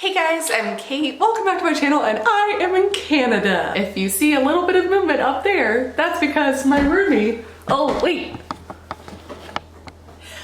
Hey guys, I'm Kate. Welcome back to my channel, and I am in Canada. If you see a little bit of movement up there, that's because my roomie, oh wait.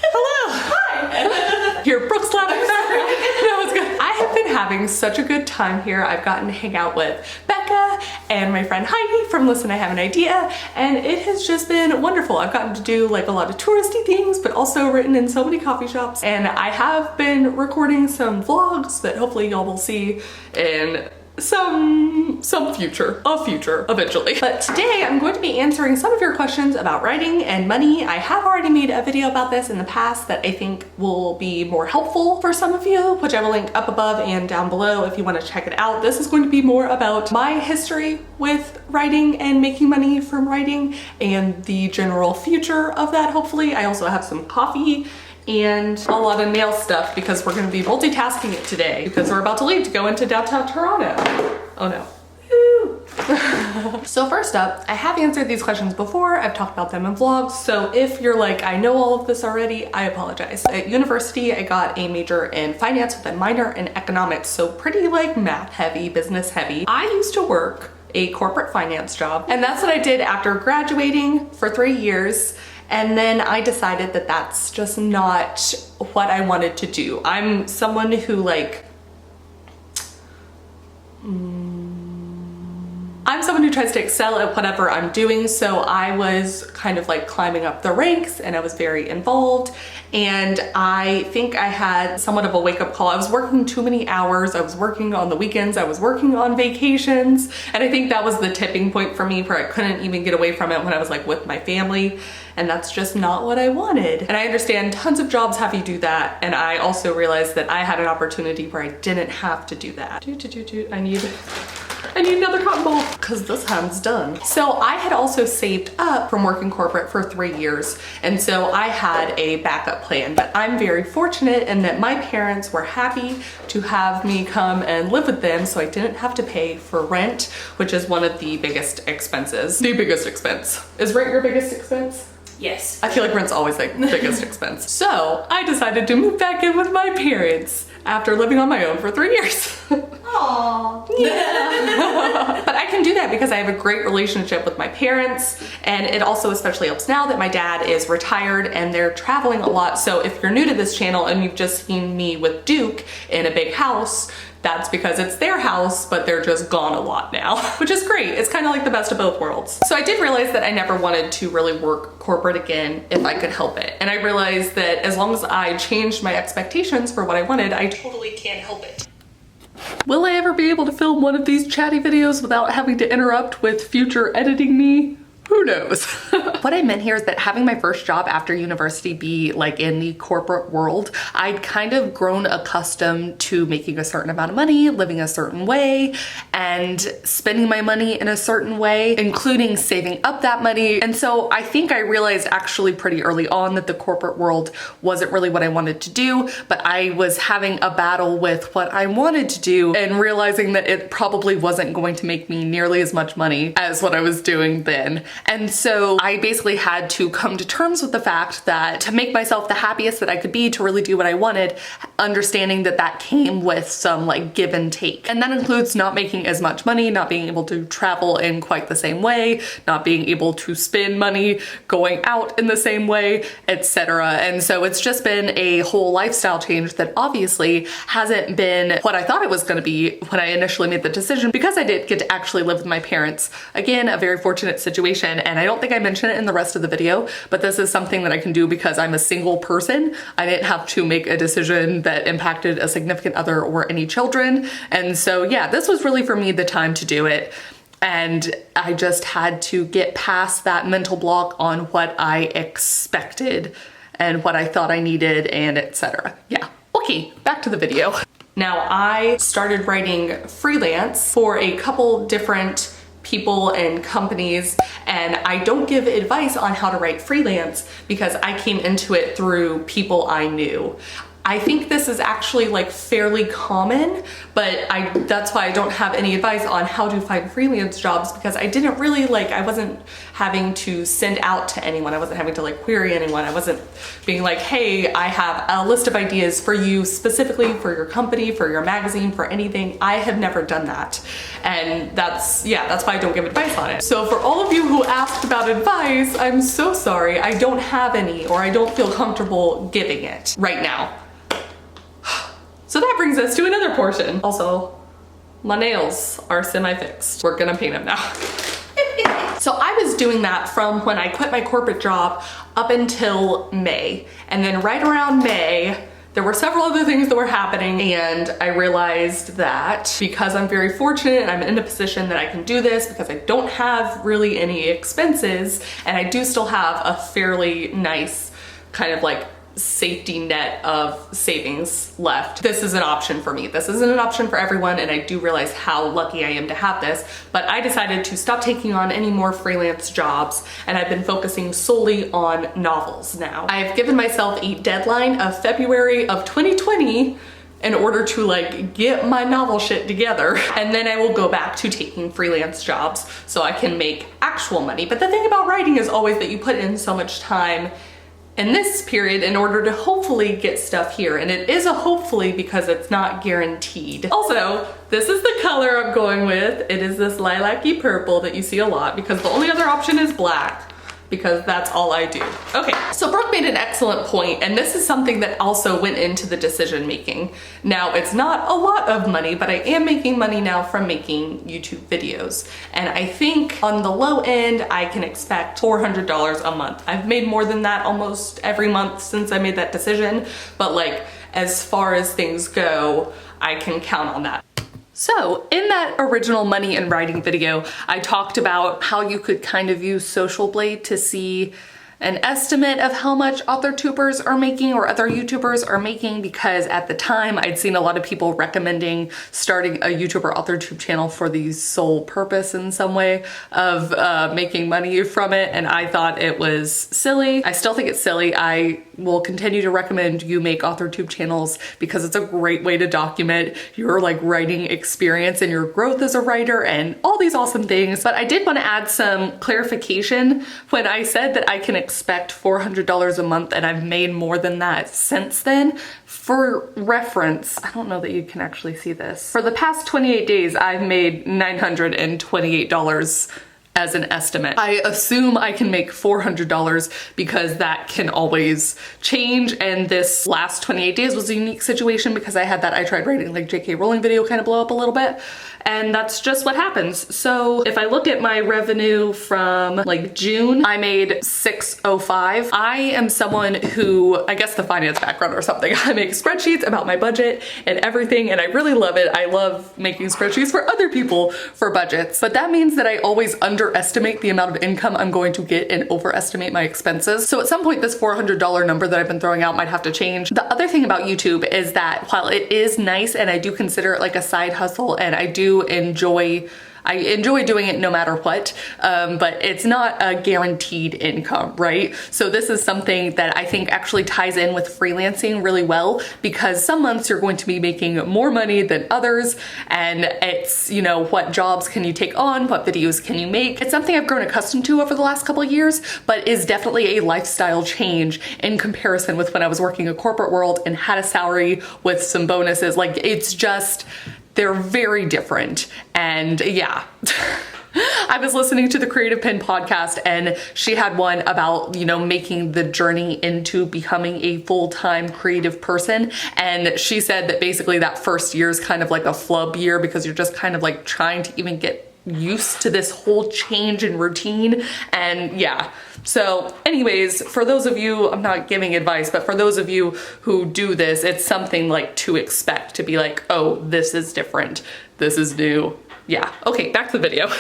Hello. Hi. Here, Brooke's laughing. No, it's good. I have been having such a good time here. I've gotten to hang out with Becca and my friend Heidi from Listen, I Have an Idea, and it has just been wonderful. I've gotten to do like a lot of touristy things, but also written in so many coffee shops, and I have been recording some vlogs that hopefully y'all will see in some future eventually. But today I'm going to be answering some of your questions about writing and money. I have already made a video about this in the past that I think will be more helpful for some of you, which I will link up above and down below if you want to check it out. This is going to be more about my history with writing and making money from writing and the general future of that, hopefully. I also have some coffee and a lot of nail stuff because we're going to be multitasking it today because we're about to leave to go into downtown Toronto. Oh no. So first up, I have answered these questions before. I've talked about them in vlogs. So if you're like, I know all of this already, I apologize. At university, I got a major in finance with a minor in economics. So pretty like math heavy, business heavy. I used to work a corporate finance job, and that's what I did after graduating for 3 years. And then I decided that that's just not what I wanted to do. I'm someone who like, I'm someone who tries to excel at whatever I'm doing. So I was kind of like climbing up the ranks and I was very involved. And I think I had somewhat of a wake-up call. I was working too many hours. I was working on the weekends. I was working on vacations. And I think that was the tipping point for me where I couldn't even get away from it when I was like with my family. And that's just not what I wanted. And I understand tons of jobs have you do that. And I also realized that I had an opportunity where I didn't have to do that. I need another cotton ball because this hand's done. So I had also saved up from working corporate for 3 years. And so I had a backup plan, but I'm very fortunate in that my parents were happy to have me come and live with them. So I didn't have to pay for rent, which is one of the biggest expenses. The biggest expense. Is rent your biggest expense? Yes. I feel like rent's always like the biggest expense. So I decided to move back in with my parents after living on my own for 3 years. Aww. Yeah. But I can do that because I have a great relationship with my parents, and it also especially helps now that my dad is retired and they're traveling a lot. So if you're new to this channel and you've just seen me with Duke in a big house, that's because it's their house, but they're just gone a lot now, which is great. It's kind of like the best of both worlds. So I did realize that I never wanted to really work corporate again if I could help it. And I realized that as long as I changed my expectations for what I wanted, I totally can't help it. Will I ever be able to film one of these chatty videos without having to interrupt with future editing me? Who knows? What I meant here is that having my first job after university be like in the corporate world, I'd kind of grown accustomed to making a certain amount of money, living a certain way, and spending my money in a certain way, including saving up that money. And so I think I realized actually pretty early on that the corporate world wasn't really what I wanted to do, but I was having a battle with what I wanted to do and realizing that it probably wasn't going to make me nearly as much money as what I was doing then. And so I basically had to come to terms with the fact that to make myself the happiest that I could be, to really do what I wanted, understanding that that came with some like give and take. And that includes not making as much money, not being able to travel in quite the same way, not being able to spend money going out in the same way, etc. And so it's just been a whole lifestyle change that obviously hasn't been what I thought it was going to be when I initially made the decision, because I did get to actually live with my parents. Again, a very fortunate situation. And I don't think I mentioned it in the rest of the video, but this is something that I can do because I'm a single person. I didn't have to make a decision that impacted a significant other or any children. And so yeah, this was really for me the time to do it. And I just had to get past that mental block on what I expected and what I thought I needed and etc. Yeah, okay, back to the video. Now I started writing freelance for a couple different people and companies, and I don't give advice on how to write freelance because I came into it through people I knew. I think this is actually like fairly common, but that's why I don't have any advice on how to find freelance jobs, because I didn't really I wasn't having to send out to anyone. I wasn't having to like query anyone. I wasn't being like, hey, I have a list of ideas for you specifically for your company, for your magazine, for anything. I have never done that. And that's why I don't give advice on it. So for all of you who asked about advice, I'm so sorry. I don't have any, or I don't feel comfortable giving it right now. So that brings us to another portion. Also, my nails are semi-fixed. We're gonna paint them now. So I was doing that from when I quit my corporate job up until May. And then right around May, there were several other things that were happening, and I realized that because I'm very fortunate and I'm in a position that I can do this because I don't have really any expenses, and I do still have a fairly nice kind of like safety net of savings left. This is an option for me. This isn't an option for everyone, and I do realize how lucky I am to have this, but I decided to stop taking on any more freelance jobs, and I've been focusing solely on novels now. I've given myself a deadline of February of 2020 in order to like get my novel shit together, and then I will go back to taking freelance jobs so I can make actual money. But the thing about writing is always that you put in so much time in this period in order to hopefully get stuff here. And it is a hopefully because it's not guaranteed. Also, this is the color I'm going with. It is this lilac-y purple that you see a lot because the only other option is black, because that's all I do. Okay, so Brooke made an excellent point, and this is something that also went into the decision making. Now, it's not a lot of money, but I am making money now from making YouTube videos. And I think on the low end, I can expect $400 a month. I've made more than that almost every month since I made that decision, but like, as far as things go, I can count on that. So in that original money and writing video, I talked about how you could kind of use Social Blade to see an estimate of how much authortubers are making or other YouTubers are making, because at the time I'd seen a lot of people recommending starting a YouTuber authortube channel for the sole purpose in some way of making money from it, and I thought it was silly. I still think it's silly. I will continue to recommend you make authortube channels because it's a great way to document your like writing experience and your growth as a writer and all these awesome things. But I did want to add some clarification when I said that I can expect $400 a month, and I've made more than that since then. For reference, I don't know that you can actually see this. For the past 28 days, I've made $928 as an estimate. I assume I can make $400 because that can always change, and this last 28 days was a unique situation because I had that I tried writing like JK Rowling video kind of blow up a little bit, and that's just what happens. So if I look at my revenue from like June, I made $605. I am someone who, I guess the finance background or something, I make spreadsheets about my budget and everything, and I really love it. I love making spreadsheets for other people for budgets, but that means that I always underestimate the amount of income I'm going to get and overestimate my expenses. So at some point, this $400 number that I've been throwing out might have to change. The other thing about YouTube is that while it is nice and I do consider it like a side hustle, and I enjoy doing it no matter what, but it's not a guaranteed income, right? So this is something that I think actually ties in with freelancing really well, because some months you're going to be making more money than others, and it's, you know, what jobs can you take on, what videos can you make? It's something I've grown accustomed to over the last couple of years, but is definitely a lifestyle change in comparison with when I was working a corporate world and had a salary with some bonuses. Like, it's just, they're very different. And yeah. I was listening to the Creative Pen podcast, and she had one about, you know, making the journey into becoming a full-time creative person. And she said that basically that first year is kind of like a flub year because you're just kind of like trying to even get used to this whole change in routine. And yeah, so anyways, for those of you, I'm not giving advice, but for those of you who do this, it's something like to expect, to be like, oh, this is different, this is new. Yeah, okay, back to the video.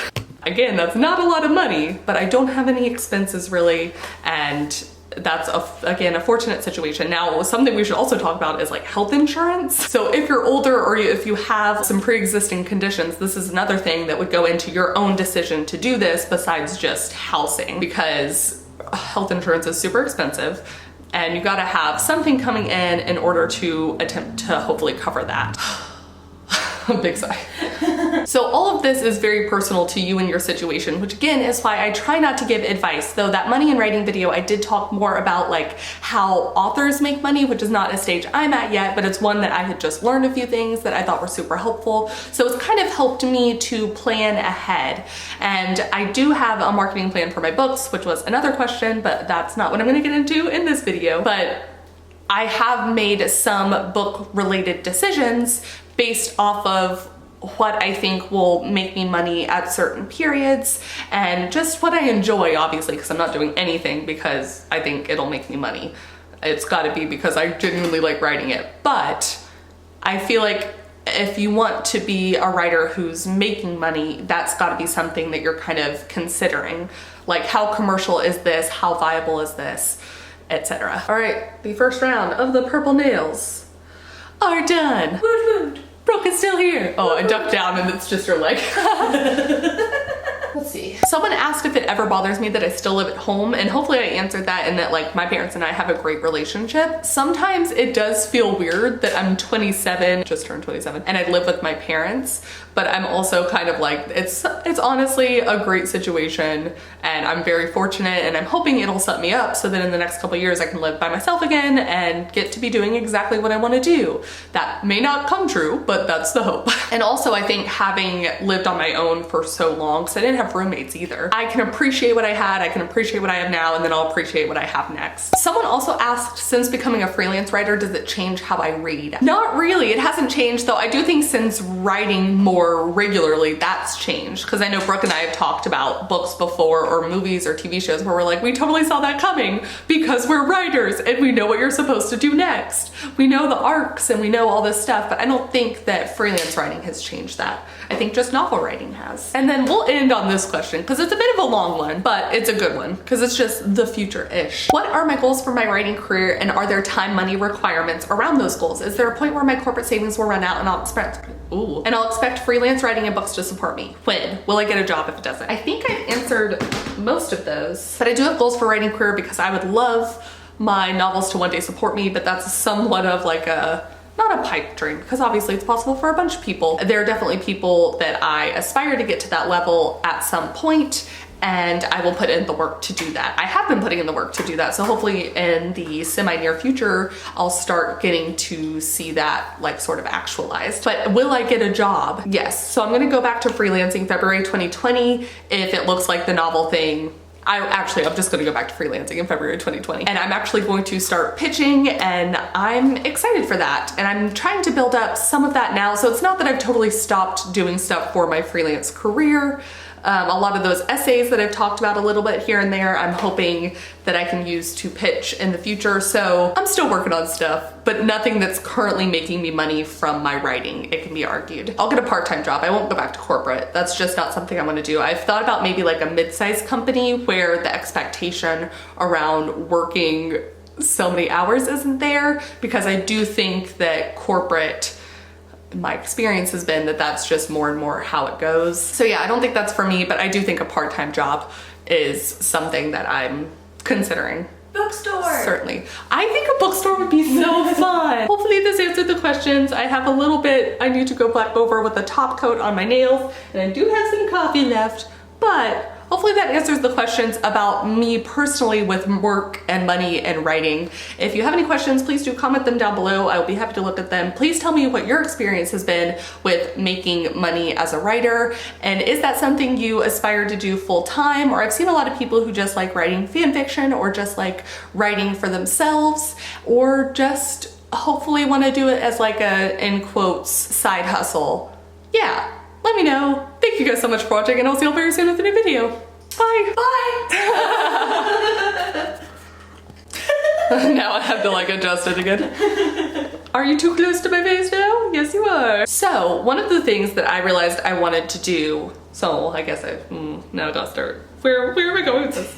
Again, that's not a lot of money, but I don't have any expenses really, and that's again a fortunate situation. Now, something we should also talk about is like health insurance. So if you're older or if you have some pre-existing conditions, this is another thing that would go into your own decision to do this besides just housing, because health insurance is super expensive. and you gotta have something coming in order to attempt to hopefully cover that. Big sigh. So all of this is very personal to you and your situation, which again is why I try not to give advice. Though that money and writing video, I did talk more about like how authors make money, which is not a stage I'm at yet, but it's one that I had just learned a few things that I thought were super helpful. So it's kind of helped me to plan ahead. And I do have a marketing plan for my books, which was another question, but that's not what I'm gonna get into in this video. But I have made some book related decisions based off of what I think will make me money at certain periods and just what I enjoy, obviously, because I'm not doing anything because I think it'll make me money. It's gotta be because I genuinely like writing it. But I feel like if you want to be a writer who's making money, that's gotta be something that you're kind of considering. Like, how commercial is this? How viable is this? Etc. All right, the first round of the purple nails are done. Woot woot. Brooke is still here. Oh, I ducked down and it's just her leg. Let's see. Someone asked if it ever bothers me that I still live at home, and hopefully I answered that, and that like my parents and I have a great relationship. Sometimes it does feel weird that I'm 27, just turned 27, and I live with my parents, but I'm also kind of like, it's honestly a great situation, and I'm very fortunate, and I'm hoping it'll set me up so that in the next couple of years I can live by myself again and get to be doing exactly what I want to do. That may not come true, but that's the hope. And also I think having lived on my own for so long, because I didn't have roommates either, I can appreciate what I had, I can appreciate what I have now, and then I'll appreciate what I have next. Someone also asked, since becoming a freelance writer, does it change how I read? Not really, it hasn't changed, though I do think since writing more regularly, that's changed. Because I know Brooke and I have talked about books before, or movies or TV shows where we're like, we totally saw that coming because we're writers and we know what you're supposed to do next. We know the arcs and we know all this stuff, but I don't think that freelance writing has changed that. I think just novel writing has. And then we'll end on this question because it's a bit of a long one, but it's a good one because it's just the future-ish. What are my goals for my writing career, and are there time money requirements around those goals? Is there a point where my corporate savings will run out and I'll expect freelance writing and books to support me? When? Will I get a job if it doesn't? I think I've answered most of those, but I do have goals for writing career because I would love my novels to one day support me, but that's somewhat of like not a pipe dream, because obviously it's possible for a bunch of people. There are definitely people that I aspire to get to that level at some point, and I will put in the work to do that. I have been putting in the work to do that, so hopefully in the semi-near future, I'll start getting to see that like sort of actualized. But will I get a job? Yes. So I'm gonna go back to freelancing February 2020 if it looks like the novel thing. I'm just gonna go back to freelancing in February 2020. And I'm actually going to start pitching, and I'm excited for that. And I'm trying to build up some of that now. So it's not that I've totally stopped doing stuff for my freelance career. A lot of those essays that I've talked about a little bit here and there, I'm hoping that I can use to pitch in the future. So I'm still working on stuff, but nothing that's currently making me money from my writing, it can be argued. I'll get a part-time job. I won't go back to corporate. That's just not something I want to do. I've thought about maybe like a mid-sized company where the expectation around working so many hours isn't there, because I do think that corporate, my experience has been that that's just more and more how it goes. So yeah, I don't think that's for me, but I do think a part-time job is something that I'm considering. Bookstore! Certainly. I think a bookstore would be so fun. Hopefully this answered the questions. I have a little bit I need to go back over with the top coat on my nails, and I do have some coffee left, but hopefully that answers the questions about me personally with work and money and writing. If you have any questions, please do comment them down below. I will be happy to look at them. Please tell me what your experience has been with making money as a writer. And is that something you aspire to do full time? Or I've seen a lot of people who just like writing fan fiction, or just like writing for themselves, or just hopefully want to do it as like a, in quotes, side hustle. Yeah. Let me know. Thank you guys so much for watching, and I'll see you all very soon with a new video. Bye. Bye! Now I have to like adjust it again. Are you too close to my face now? Yes, you are. So one of the things that I realized I wanted to do, so I guess now I gotta start. Where am I going with this?